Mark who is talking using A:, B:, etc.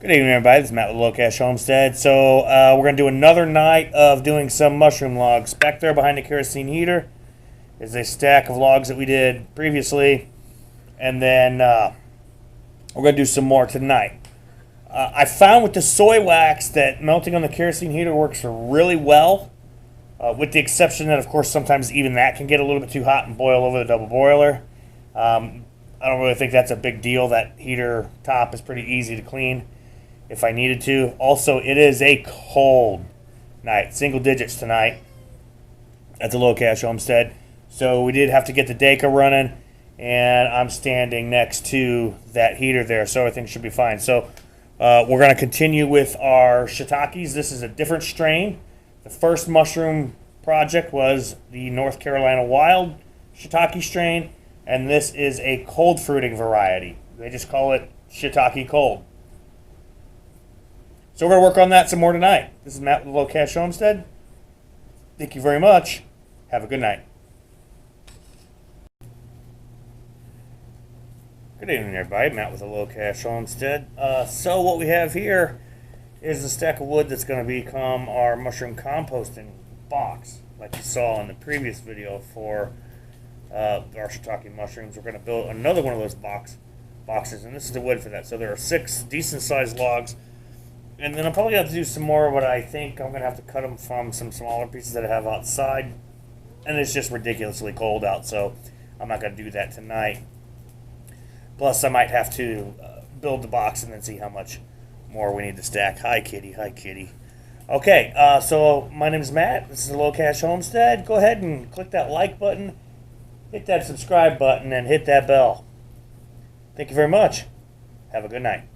A: Good evening, everybody. This is Matt with Low Cash Homestead. So we're going to do another night of doing some mushroom logs. Back there behind the kerosene heater is a stack of logs that we did previously. And then we're going to do some more tonight. I found with the soy wax that melting on the kerosene heater works really well. With the exception that, of course, sometimes even that can get a little bit too hot and boil over the double boiler. I don't really think that's a big deal. That heater top is pretty easy to clean if I needed to. Also, it is a cold night, single digits tonight at the Low Cash Homestead. So we did have to get the Deka running, and I'm standing next to that heater there, so everything should be fine. So we're going to continue with our shiitakes. This is a different strain. The first mushroom project was the North Carolina Wild shiitake strain, and this is a cold fruiting variety. They just call it shiitake cold. So we're going to work on that some more tonight. This is Matt with Low Cash Homestead. Thank you very much. Have a good night. Good evening, everybody. Matt with the Low Cash Homestead. So what we have here is a stack of wood that's going to become our mushroom composting box, like you saw in the previous video for our shiitake mushrooms. We're going to build another one of those boxes, and this is the wood for that. So there are 6 decent-sized logs. And then I'll probably have to do some more, but I think I'm going to have to cut them from some smaller pieces that I have outside. And it's just ridiculously cold out, so I'm not going to do that tonight. Plus, I might have to build the box and then see how much more we need to stack. Hi, kitty. Hi, kitty. Okay, so my name is Matt. This is the Low Cash Homestead. Go ahead and click that like button, hit that subscribe button, and hit that bell. Thank you very much. Have a good night.